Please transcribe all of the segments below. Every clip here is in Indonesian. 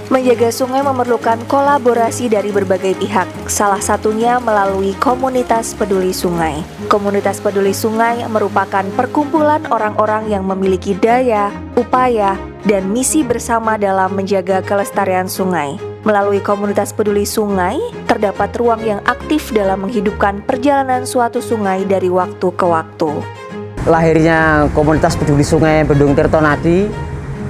Menjaga sungai memerlukan kolaborasi dari berbagai pihak, salah satunya melalui komunitas peduli sungai. Komunitas peduli sungai merupakan perkumpulan orang-orang yang memiliki daya, upaya, dan misi bersama dalam menjaga kelestarian sungai. Melalui komunitas peduli sungai, terdapat ruang yang aktif dalam menghidupkan perjalanan suatu sungai dari waktu ke waktu. Lahirnya komunitas peduli sungai Bendung Tirtonadi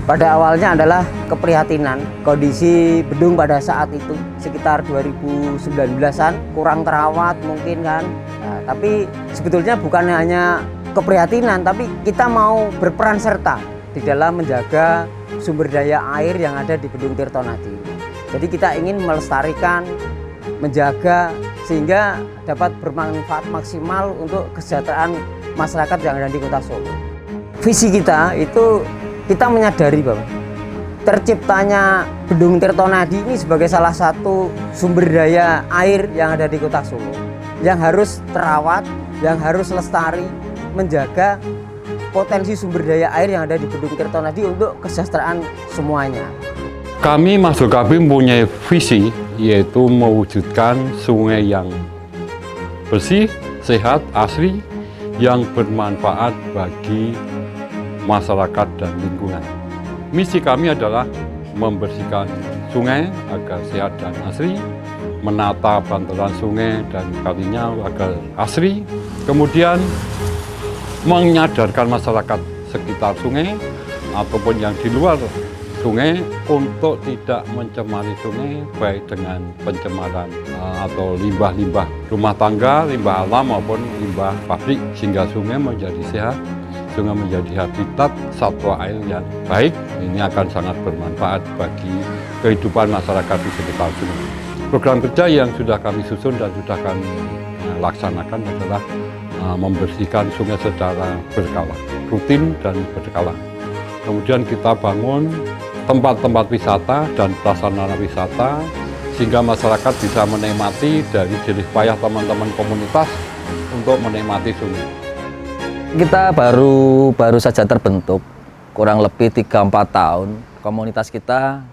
pada awalnya adalah keprihatinan kondisi bendung pada saat itu sekitar 2019-an, kurang terawat mungkin kan. Nah, tapi sebetulnya bukan hanya keprihatinan, tapi kita mau berperan serta di dalam menjaga sumber daya air yang ada di Bendung Tirtonadi. Jadi kita ingin melestarikan, menjaga sehingga dapat bermanfaat maksimal untuk kesejahteraan masyarakat yang ada di Kota Solo. Visi kita itu kita menyadari bahwa terciptanya Bendung Tirtonadi ini sebagai salah satu sumber daya air yang ada di Kota Solo yang harus terawat, yang harus lestari, menjaga potensi sumber daya air yang ada di Bendung Tirtonadi untuk kesejahteraan semuanya. Kami Mas Zulkifli mempunyai visi, yaitu mewujudkan sungai yang bersih, sehat, asri, yang bermanfaat bagi masyarakat dan lingkungan. Misi kami adalah membersihkan sungai agar sehat dan asri, menata bantaran sungai dan kalinya agar asri, kemudian menyadarkan masyarakat sekitar sungai ataupun yang di luar sungai untuk tidak mencemari sungai baik dengan pencemaran atau limbah-limbah rumah tangga, limbah alam maupun limbah pabrik, sehingga sungai menjadi sehat, sungai menjadi habitat satwa air yang baik. Ini akan sangat bermanfaat bagi kehidupan masyarakat di sekitar sungai. Program kerja yang sudah kami susun dan sudah kami laksanakan adalah membersihkan sungai secara berkala, rutin dan berkala. Kemudian kita bangun tempat-tempat wisata dan prasarana wisata sehingga masyarakat bisa menikmati dari jerih payah teman-teman komunitas untuk menikmati sungai. Kita baru saja terbentuk, kurang lebih 3-4 tahun. Komunitas kita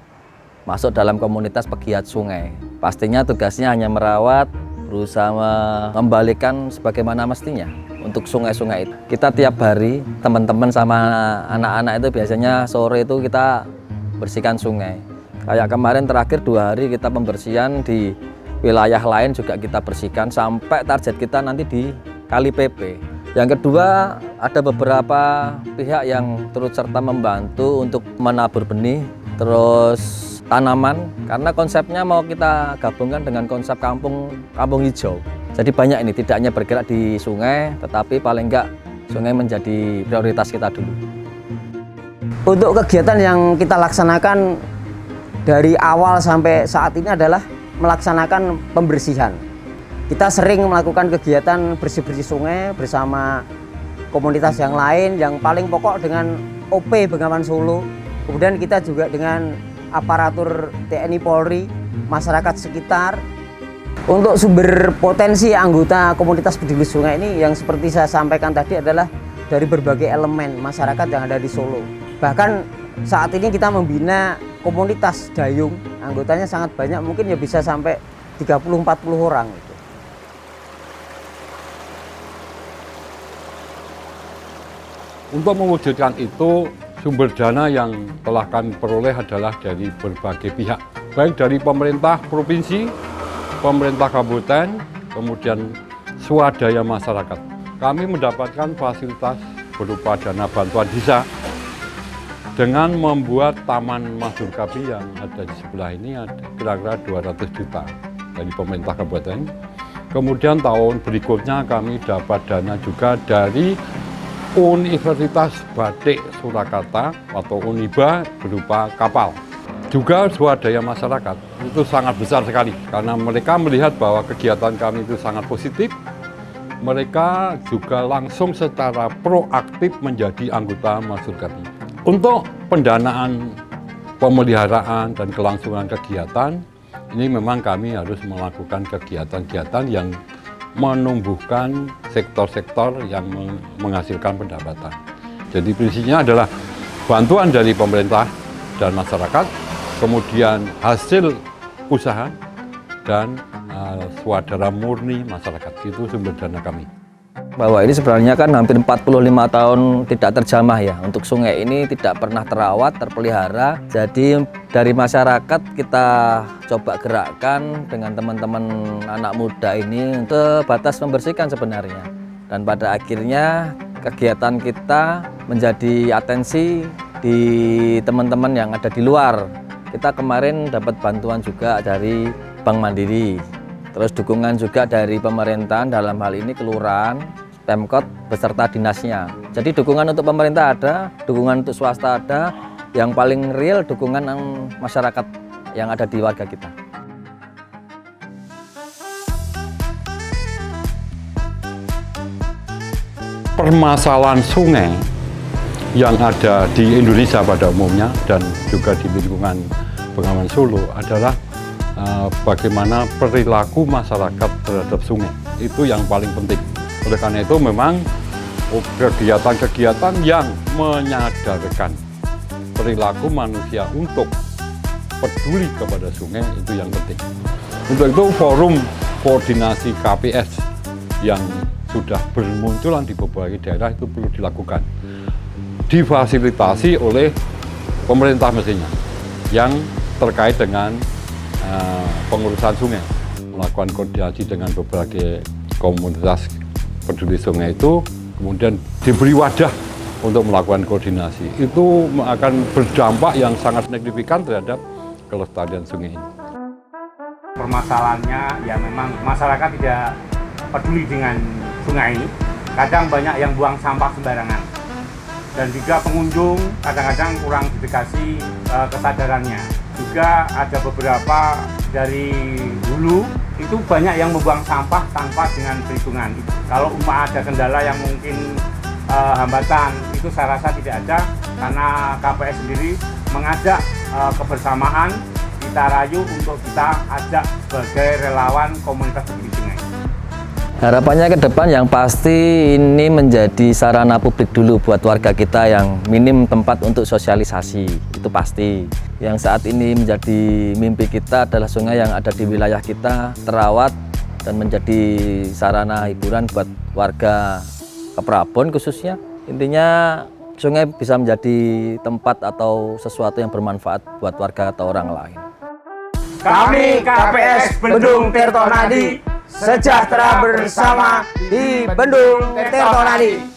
masuk dalam komunitas pegiat sungai. Pastinya tugasnya hanya merawat, berusaha mengembalikan sebagaimana mestinya untuk sungai-sungai itu. Kita tiap hari, teman-teman sama anak-anak itu biasanya sore itu kita bersihkan sungai. Kayak kemarin terakhir 2 hari kita pembersihan di wilayah lain juga kita bersihkan sampai target kita nanti di Kali PP. Yang kedua, ada beberapa pihak yang turut serta membantu untuk menabur benih, terus tanaman, karena konsepnya mau kita gabungkan dengan konsep kampung hijau. Jadi banyak ini, tidak hanya bergerak di sungai, tetapi paling enggak sungai menjadi prioritas kita dulu. Untuk kegiatan yang kita laksanakan dari awal sampai saat ini adalah melaksanakan pembersihan. Kita sering melakukan kegiatan bersih-bersih sungai bersama komunitas yang lain, yang paling pokok dengan OP Bengawan Solo. Kemudian kita juga dengan aparatur TNI Polri, masyarakat sekitar. Untuk sumber potensi anggota komunitas peduli sungai ini yang seperti saya sampaikan tadi adalah dari berbagai elemen masyarakat yang ada di Solo. Bahkan saat ini kita membina komunitas dayung, anggotanya sangat banyak, mungkin ya bisa sampai 30-40 orang. Untuk mewujudkan itu, sumber dana yang telah kami peroleh adalah dari berbagai pihak, baik dari pemerintah provinsi, pemerintah kabupaten, kemudian swadaya masyarakat. Kami mendapatkan fasilitas berupa dana bantuan desa dengan membuat Taman Mas Zulkifli yang ada di sebelah ini ada kira-kira 200 juta dari pemerintah kabupaten. Kemudian tahun berikutnya kami dapat dana juga dari Universitas Batik Surakarta atau Uniba berupa kapal. Juga swadaya masyarakat itu sangat besar sekali karena mereka melihat bahwa kegiatan kami itu sangat positif. Mereka juga langsung secara proaktif menjadi anggota Mas Zulkifli. Untuk pendanaan, pemeliharaan, dan kelangsungan kegiatan, ini memang kami harus melakukan kegiatan-kegiatan yang menumbuhkan sektor-sektor yang menghasilkan pendapatan. Jadi prinsipnya adalah bantuan dari pemerintah dan masyarakat, kemudian hasil usaha, dan swadara murni masyarakat. Itu sumber dana kami. Bahwa ini sebenarnya kan hampir 45 tahun tidak terjamah ya. Untuk sungai ini tidak pernah terawat, terpelihara. Jadi dari masyarakat kita coba gerakkan dengan teman-teman anak muda ini untuk batas membersihkan sebenarnya. Dan pada akhirnya kegiatan kita menjadi atensi di teman-teman yang ada di luar. Kita kemarin dapat bantuan juga dari Bank Mandiri. Terus dukungan juga dari pemerintahan, dalam hal ini kelurahan, Pemkot beserta dinasnya. Jadi dukungan untuk pemerintah ada, dukungan untuk swasta ada, yang paling real dukungan masyarakat yang ada di warga kita. Permasalahan sungai yang ada di Indonesia pada umumnya dan juga di lingkungan Bengawan Solo adalah bagaimana perilaku masyarakat terhadap sungai. Itu yang paling penting. Oleh karena itu memang kegiatan-kegiatan yang menyadarkan perilaku manusia untuk peduli kepada sungai itu yang penting. Untuk itu forum koordinasi KPS yang sudah bermunculan di berbagai daerah itu perlu dilakukan. Difasilitasi oleh pemerintah mestinya yang terkait dengan pengurusan sungai, melakukan koordinasi dengan berbagai komunitas peduli sungai itu, kemudian diberi wadah untuk melakukan koordinasi. Itu akan berdampak yang sangat signifikan terhadap kelestarian sungai ini. Permasalahannya ya memang masyarakat tidak peduli dengan sungai. Kadang banyak yang buang sampah sembarangan. Dan juga pengunjung kadang-kadang kurang dedikasi kesadarannya. Juga ada beberapa dari hulu itu banyak yang membuang sampah tanpa dengan perhitungan. Kalau ada kendala yang mungkin hambatan itu saya rasa tidak ada, karena KPS sendiri mengajak kebersamaan, kita rayu untuk kita ajak sebagai relawan komunitas peduli sungai. Harapannya ke depan yang pasti ini menjadi sarana publik dulu buat warga kita yang minim tempat untuk sosialisasi, itu pasti. Yang saat ini menjadi mimpi kita adalah sungai yang ada di wilayah kita terawat dan menjadi sarana hiburan buat warga Keprabon khususnya. Intinya sungai bisa menjadi tempat atau sesuatu yang bermanfaat buat warga atau orang lain. Kami KPS Bendung Tirtonadi sejahtera bersama di Bendung Tirtonadi.